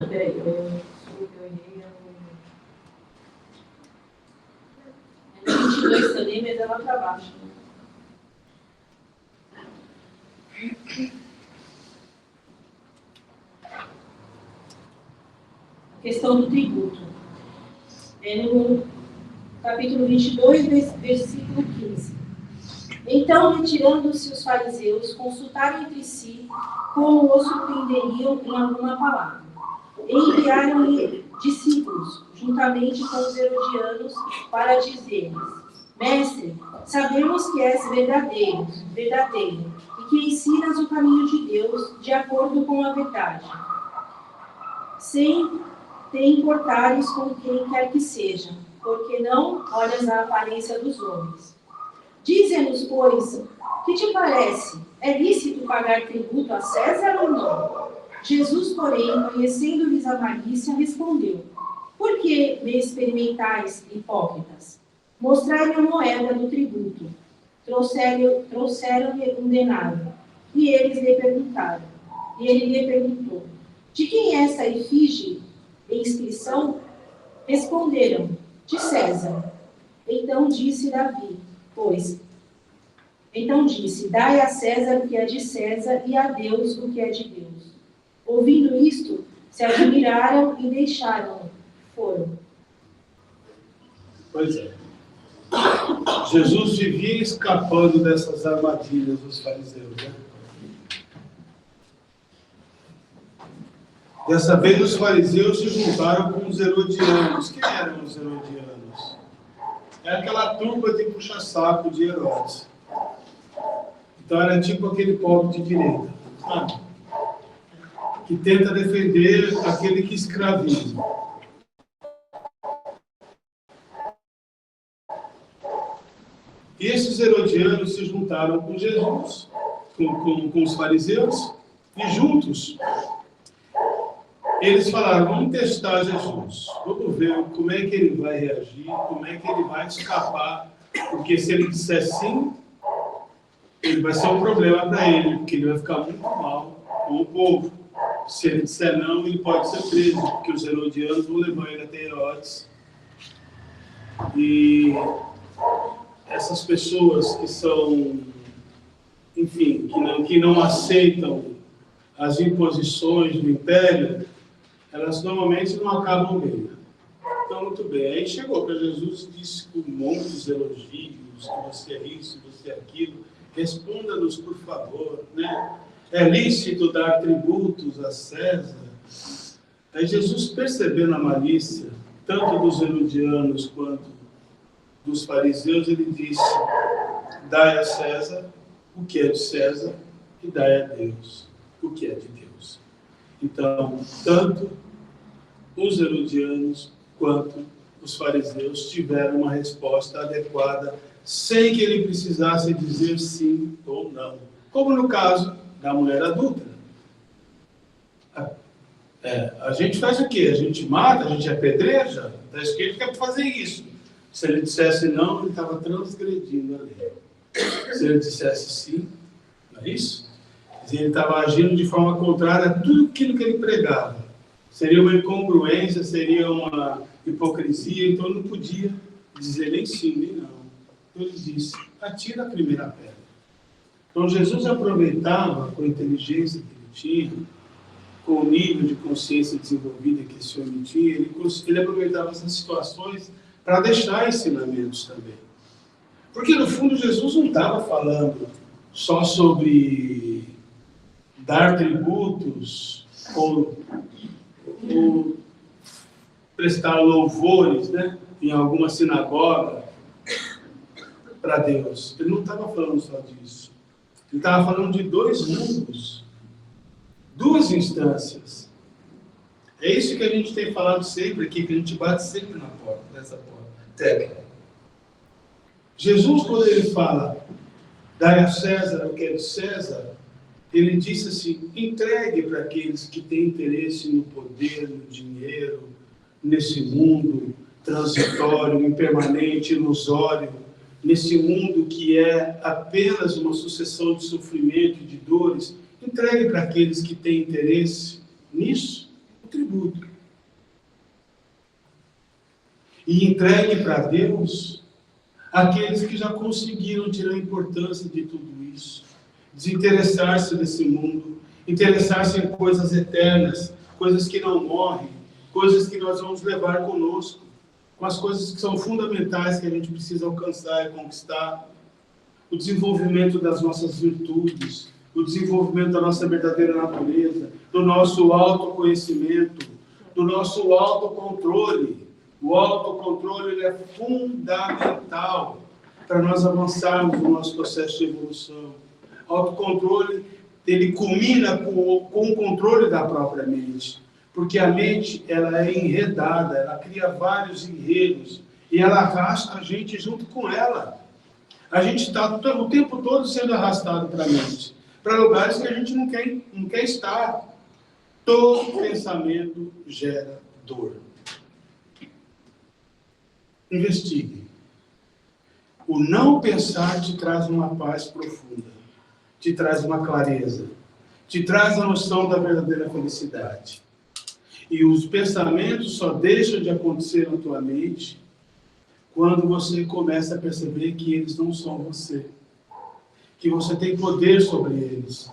peraí, eu errei. É 22 também, mas é lá para baixo. Questão do tributo. É no capítulo 22, versículo 15. Então, retirando-se os fariseus, consultaram entre si como o surpreenderiam em alguma palavra. E enviaram-lhe discípulos, juntamente com os herodianos, para dizer-lhes: Mestre, sabemos que és verdadeiro, e que ensinas o caminho de Deus de acordo com a verdade, sem te importares com quem quer que seja, porque não olhas a aparência dos homens. Dize-nos, pois, que te parece? É lícito pagar tributo a César ou não? Jesus, porém, conhecendo-lhes a malícia, respondeu: Por que me experimentais, hipócritas? Mostrai-me a moeda do tributo. Trouxeram-lhe um denário. E eles lhe perguntaram. E ele lhe perguntou: De quem é essa efígie de inscrição? Responderam: De César. Então disse, dai a César o que é de César e a Deus o que é de Deus. Ouvindo isto, se admiraram e deixaram-no. Foram. Pois é. Jesus vivia escapando dessas armadilhas dos fariseus, né? Dessa vez os fariseus se juntaram com os herodianos. Quem eram os herodianos? É aquela turma de puxa-saco de Herodes. Então era tipo aquele povo de direita, sabe? Que tenta defender aquele que escraviza. E esses herodianos se juntaram com Jesus, com os fariseus, e juntos eles falaram: vamos testar Jesus, vamos ver como é que ele vai reagir, como é que ele vai escapar, porque se ele disser sim, ele vai ser um problema para ele, porque ele vai ficar muito mal com o povo. Se ele disser não, ele pode ser preso, porque os herodianos vão levar ele até Herodes. E essas pessoas que são, enfim, que não aceitam as imposições do império, elas normalmente não acabam bem. Então, muito bem. Aí chegou para Jesus e disse com muitos elogios, que você é isso, você é aquilo. Responda-nos, por favor, né? É lícito dar tributos a César? Aí Jesus, percebendo a malícia, tanto dos herodianos quanto dos fariseus, ele disse: dai a César o que é de César e dai a Deus o que é de Deus. Então, tanto os herodianos quanto os fariseus tiveram uma resposta adequada, sem que ele precisasse dizer sim ou não. Como no caso da mulher adúltera. A gente faz o quê? A gente mata, a gente apedreja? Está escrito que é para fazer isso. Se ele dissesse não, ele estava transgredindo a lei. Se ele dissesse sim, não é isso? Ele estava agindo de forma contrária a tudo aquilo que ele pregava. Seria uma incongruência, seria uma hipocrisia, então não podia dizer nem sim, nem não. Então ele disse: atira a primeira pedra. Então Jesus aproveitava, com a inteligência que ele tinha, com o nível de consciência desenvolvida que esse homem tinha, ele aproveitava essas situações para deixar ensinamentos também. Porque no fundo Jesus não estava falando só sobre dar tributos ou prestar louvores, né, em alguma sinagoga para Deus. Ele não estava falando só disso. Ele estava falando de dois mundos, duas instâncias. É isso que a gente tem falado sempre aqui, que a gente bate sempre na porta, nessa porta técnica. Jesus, quando ele fala, dai a César o que é de César, ele disse assim: entregue para aqueles que têm interesse no poder, no dinheiro, nesse mundo transitório, impermanente, ilusório, nesse mundo que é apenas uma sucessão de sofrimento e de dores. Entregue para aqueles que têm interesse nisso. tributo. E entregue para Deus aqueles que já conseguiram tirar a importância de tudo isso, desinteressar-se desse mundo, interessar-se em coisas eternas, coisas que não morrem, coisas que nós vamos levar conosco, com as coisas que são fundamentais que a gente precisa alcançar e conquistar, o desenvolvimento das nossas virtudes, o desenvolvimento da nossa verdadeira natureza, do nosso autoconhecimento, do nosso autocontrole. O autocontrole ele é fundamental para nós avançarmos no nosso processo de evolução. O autocontrole ele culmina com o controle da própria mente, porque a mente ela é enredada, ela cria vários enredos e ela arrasta a gente junto com ela. A gente está o tempo todo sendo arrastado para a mente, para lugares que a gente não quer estar. Todo pensamento gera dor. Investigue. O não pensar te traz uma paz profunda, te traz uma clareza, te traz a noção da verdadeira felicidade. E os pensamentos só deixam de acontecer na tua mente quando você começa a perceber que eles não são você, que você tem poder sobre eles,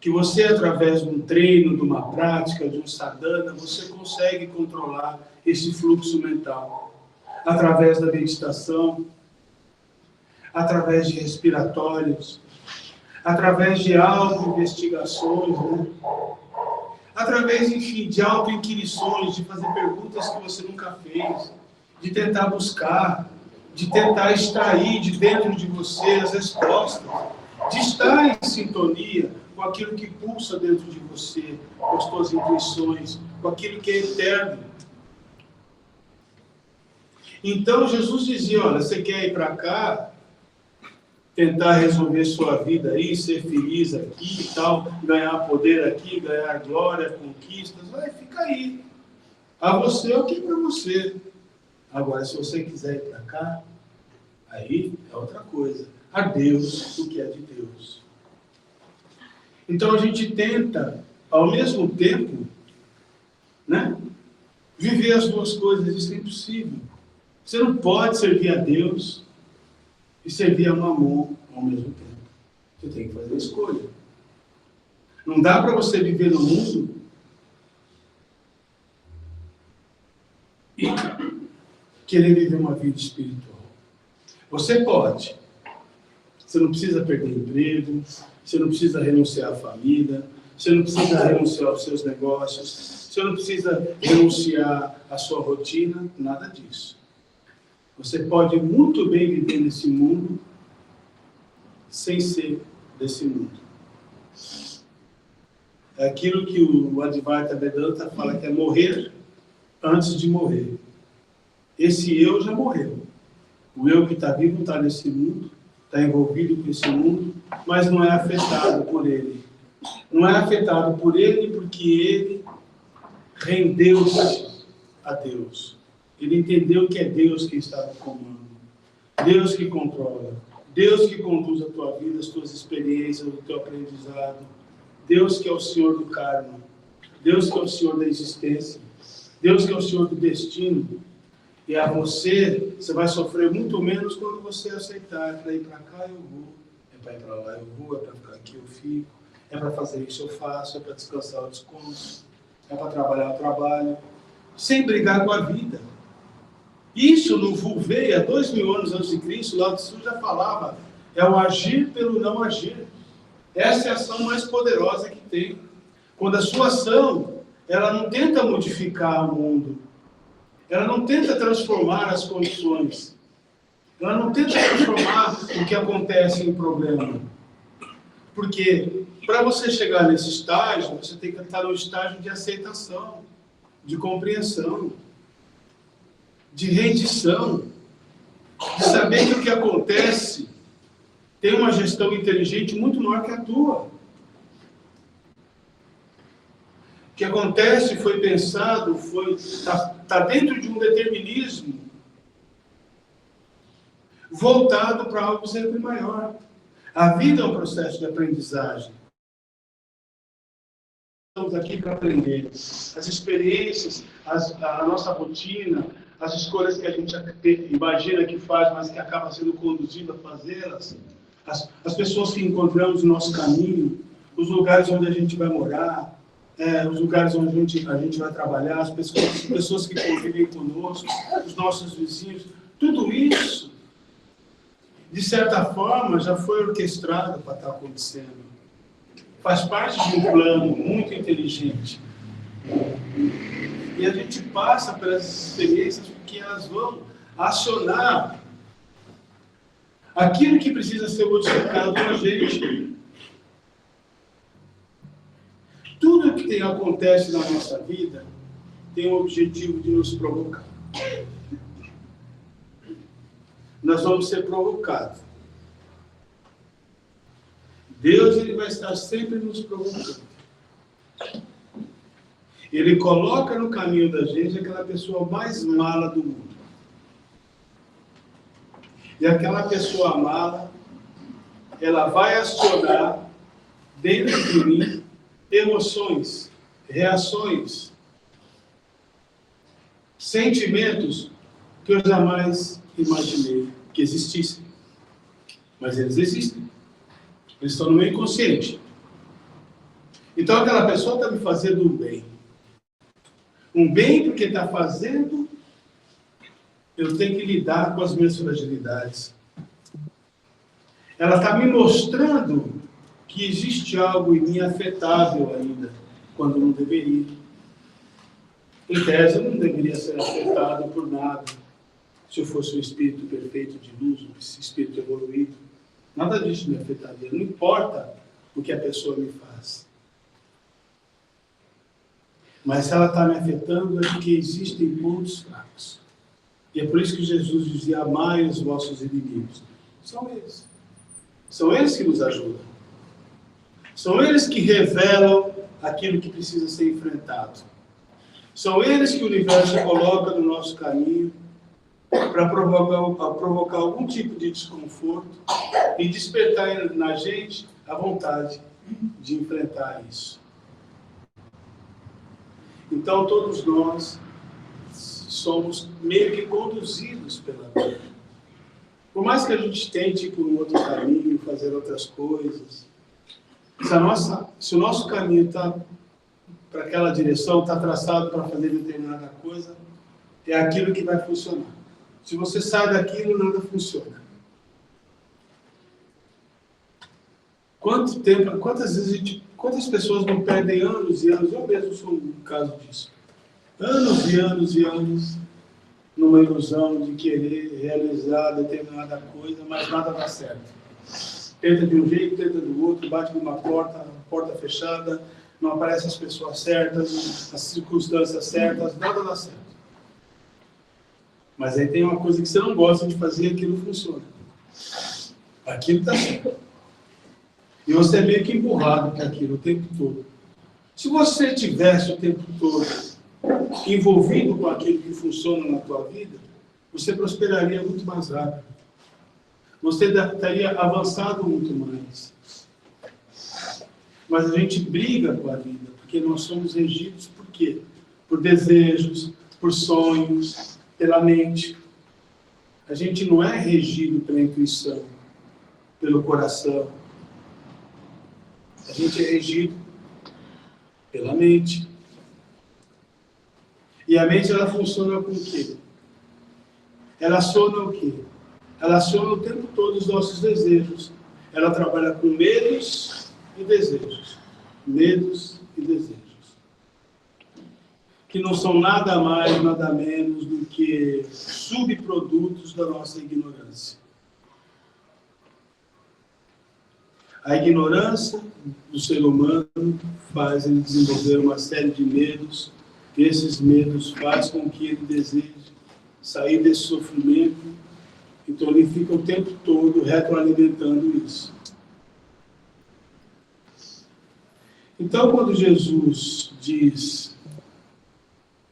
que você, através de um treino, de uma prática, de um sadhana, você consegue controlar esse fluxo mental. Através da meditação, através de respiratórios, através de auto-investigações, né? Através, enfim, de auto-inquirições, de fazer perguntas que você nunca fez, de tentar buscar, de tentar extrair de dentro de você as respostas, de estar em sintonia com aquilo que pulsa dentro de você, com as suas intuições, com aquilo que é eterno. Então Jesus dizia, olha, você quer ir para cá, tentar resolver sua vida aí, ser feliz aqui e tal, ganhar poder aqui, ganhar glória, conquistas, vai, fica aí. A você é o que é para você. Agora, se você quiser ir para cá, aí é outra coisa. A Deus o que é de Deus. Então a gente tenta, ao mesmo tempo, né, viver as duas coisas, isso é impossível. Você não pode servir a Deus e servir a Mamon ao mesmo tempo. Você tem que fazer a escolha. Não dá para você viver no mundo e querer viver uma vida espiritual. Você pode. Você não precisa perder emprego, você não precisa renunciar à família, você não precisa renunciar aos seus negócios, você não precisa renunciar à sua rotina, nada disso. Você pode muito bem viver nesse mundo sem ser desse mundo. É aquilo que o Advaita Vedanta fala que é morrer antes de morrer. Esse eu já morreu. O eu que está vivo está nesse mundo, está envolvido com esse mundo, mas não é afetado por ele. Não é afetado por ele porque ele rendeu-se a Deus. Ele entendeu que é Deus que está no comando. Deus que controla. Deus que conduz a tua vida, as tuas experiências, o teu aprendizado. Deus que é o Senhor do karma. Deus que é o Senhor da existência. Deus que é o Senhor do destino. E a você vai sofrer muito menos quando você aceitar. É para ir para cá, eu vou. É para ir para lá, eu vou. É para ficar aqui, eu fico. É para fazer isso, eu faço. É para descansar, eu descanso. É para trabalhar, eu trabalho. Sem brigar com a vida. Isso no Vulveia, 2000 anos antes de Cristo, Lao Tzu já falava, é o agir pelo não agir. Essa é a ação mais poderosa que tem. Quando a sua ação, ela não tenta modificar o mundo, ela não tenta transformar as condições, ela não tenta transformar o que acontece em problema. Porque para você chegar nesse estágio, você tem que estar no estágio de aceitação, de compreensão, de rendição, de saber que o que acontece tem uma gestão inteligente muito maior que a tua. O que acontece foi pensado, está dentro de um determinismo voltado para algo sempre maior. A vida é um processo de aprendizagem. estamos aqui para aprender. As experiências, a nossa rotina, as escolhas que a gente imagina que faz, mas que acaba sendo conduzido a fazê-las, as pessoas que encontramos no nosso caminho, os lugares onde a gente vai morar, os lugares onde a gente vai trabalhar, as pessoas que convivem conosco, os nossos vizinhos, tudo isso, de certa forma, já foi orquestrado para estar acontecendo. Faz parte de um plano muito inteligente. E a gente passa pelas experiências porque elas vão acionar aquilo que precisa ser modificado na gente. Tudo que acontece na nossa vida tem o objetivo de nos provocar. Nós vamos ser provocados. Deus, ele vai estar sempre nos provocando. Ele coloca no caminho da gente aquela pessoa mais mala do mundo. E aquela pessoa mala, ela vai acionar dentro de mim emoções, reações, sentimentos que eu jamais imaginei que existissem. Mas eles existem. Eles estão no meu inconsciente. Então aquela pessoa está me fazendo um bem. Um bem porque está fazendo eu tenho que lidar com as minhas fragilidades. Ela está me mostrando que existe algo em mim afetável ainda, quando não deveria. Em tese, eu não deveria ser afetado por nada, se eu fosse um espírito perfeito de luz, um espírito evoluído. Nada disso me afetaria. Não importa o que a pessoa me faz. Mas se ela está me afetando, é porque existem pontos fracos. E é por isso que Jesus dizia: amai os vossos inimigos. São eles. São eles que nos ajudam. São eles que revelam aquilo que precisa ser enfrentado. São eles que o universo coloca no nosso caminho para provocar algum tipo de desconforto e despertar na gente a vontade de enfrentar isso. Então, todos nós somos meio que conduzidos pela vida. Por mais que a gente tente ir por um outro caminho, fazer outras coisas, se o nosso caminho está para aquela direção, está traçado para fazer determinada coisa, é aquilo que vai funcionar. Se você sai daquilo, nada funciona. Quantas pessoas não perdem anos e anos? Eu mesmo sou um caso disso. Anos e anos e anos numa ilusão de querer realizar determinada coisa, mas nada dá certo. Tenta de um jeito, tenta do outro, bate numa porta fechada, não aparecem as pessoas certas, as circunstâncias certas, nada dá certo. Mas aí tem uma coisa que você não gosta de fazer e aquilo funciona. Aquilo está certo. E você é meio que empurrado com aquilo o tempo todo. Se você tivesse o tempo todo envolvido com aquilo que funciona na tua vida, você prosperaria muito mais rápido. Você estaria avançado muito mais. Mas a gente briga com a vida, porque nós somos regidos por quê? Por desejos, por sonhos, pela mente. A gente não é regido pela intuição, pelo coração. A gente é regido pela mente. E a mente, ela funciona com o quê? Ela aciona o quê? Ela aciona o tempo todo os nossos desejos. Ela trabalha com medos e desejos. Medos e desejos. Que não são nada mais, nada menos do que subprodutos da nossa ignorância. A ignorância do ser humano faz ele desenvolver uma série de medos. Esses medos fazem com que ele deseje sair desse sofrimento. Então ele fica o tempo todo retroalimentando isso. Então, quando Jesus diz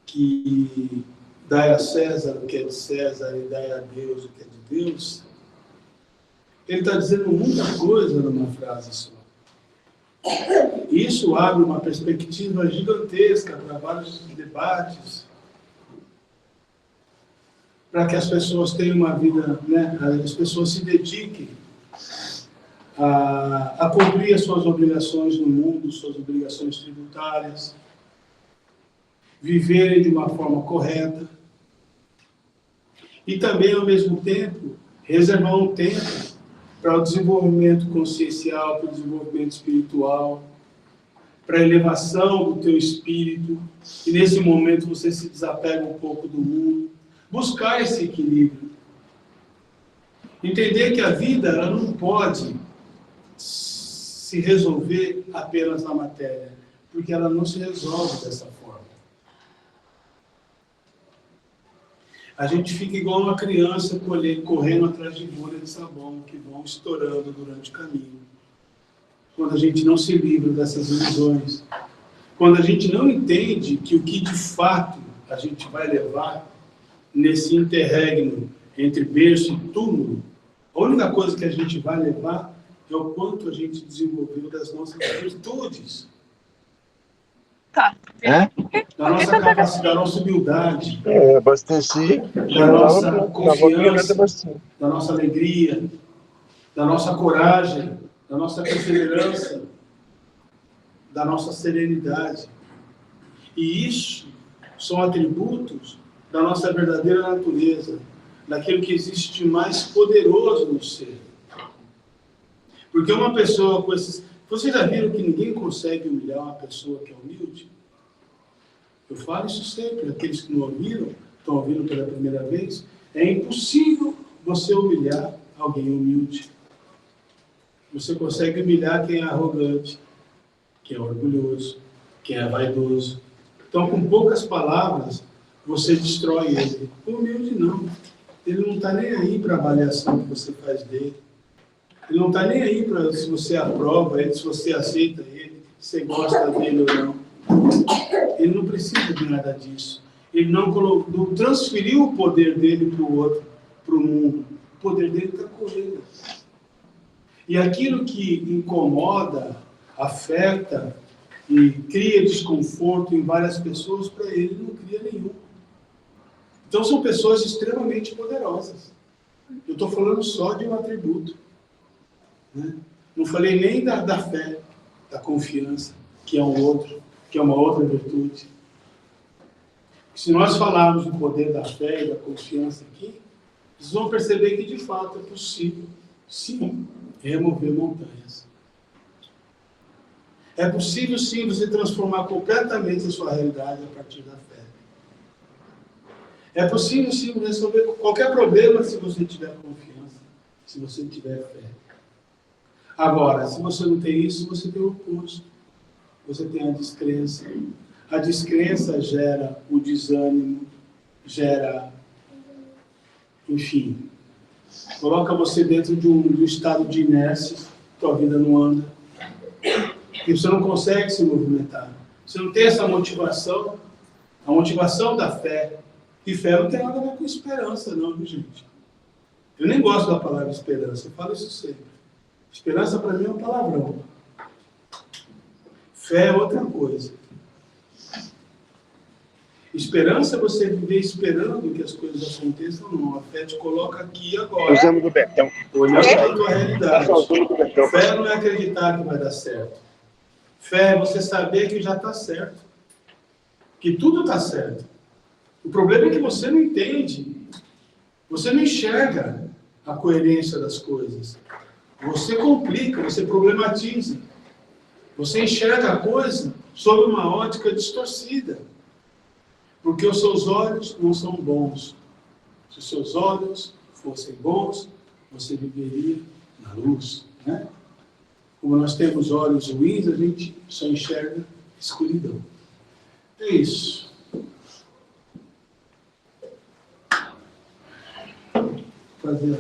que dai a César o que é de César e dai a Deus o que é de Deus, ele está dizendo muita coisa numa frase só. Isso abre uma perspectiva gigantesca para vários debates, para que as pessoas tenham uma vida, né, as pessoas se dediquem a cumprir as suas obrigações no mundo, suas obrigações tributárias, viverem de uma forma correta e também, ao mesmo tempo, reservar um tempo para o desenvolvimento consciencial, para o desenvolvimento espiritual, para a elevação do teu espírito, e nesse momento você se desapega um pouco do mundo, buscar esse equilíbrio. Entender que a vida ela não pode se resolver apenas na matéria, porque ela não se resolve dessa forma. A gente fica igual uma criança correndo atrás de bolhas de sabão que vão estourando durante o caminho. Quando a gente não se livra dessas ilusões, quando a gente não entende que o que de fato a gente vai levar nesse interregno entre berço e túmulo, a única coisa que a gente vai levar é o quanto a gente desenvolveu das nossas virtudes. Tá. Da nossa capacidade, da nossa humildade, Abasteci, da nossa confiança, da nossa alegria, da nossa coragem, da nossa perseverança, da nossa serenidade. E isso são atributos da nossa verdadeira natureza, daquilo que existe de mais poderoso no ser. Porque uma pessoa com esses... Vocês já viram que ninguém consegue humilhar uma pessoa que é humilde? Eu falo isso sempre, aqueles que não ouviram, estão ouvindo pela primeira vez, é impossível você humilhar alguém humilde. Você consegue humilhar quem é arrogante, quem é orgulhoso, quem é vaidoso. Então, com poucas palavras, você destrói ele. O humilde não. Ele não está nem aí para a avaliação que você faz dele. Ele não está nem aí para se você aprova ele, se você aceita ele, se você gosta dele ou não. Ele não precisa de nada disso. Ele não transferiu o poder dele para o outro, para o mundo. O poder dele está com ele. E aquilo que incomoda, afeta e cria desconforto em várias pessoas, para ele não cria nenhum. Então são pessoas extremamente poderosas. Eu estou falando só de um atributo. Né? Não falei nem da fé, da confiança, que é um outro, que é uma outra virtude. Se nós falarmos do poder da fé e da confiança aqui, vocês vão perceber que de fato é possível, sim, remover montanhas. É possível, sim, você transformar completamente a sua realidade a partir da fé. É possível, sim, resolver qualquer problema se você tiver confiança, se você tiver fé. Agora, se você não tem isso, você tem o oposto. Você tem a descrença. A descrença gera o desânimo, gera, enfim, coloca você dentro de um estado de inércia, tua vida não anda. E você não consegue se movimentar. Você não tem essa motivação, a motivação da fé. E fé não tem nada a ver com esperança, não, viu, gente? Eu nem gosto da palavra esperança, eu falo isso sempre. Esperança para mim é um palavrão. Fé é outra coisa. Esperança é você viver esperando que as coisas aconteçam, não. A fé te coloca aqui e agora. Usamos do Betão. Olhando para a tua realidade. Fé não é acreditar que vai dar certo. Fé é você saber que já está certo. Que tudo está certo. O problema é que você não entende. Você não enxerga a coerência das coisas. Você complica, você problematiza. Você enxerga a coisa sob uma ótica distorcida. Porque os seus olhos não são bons. Se os seus olhos fossem bons, você viveria na luz. Né? Como nós temos olhos ruins, a gente só enxerga escuridão. É isso. Fazer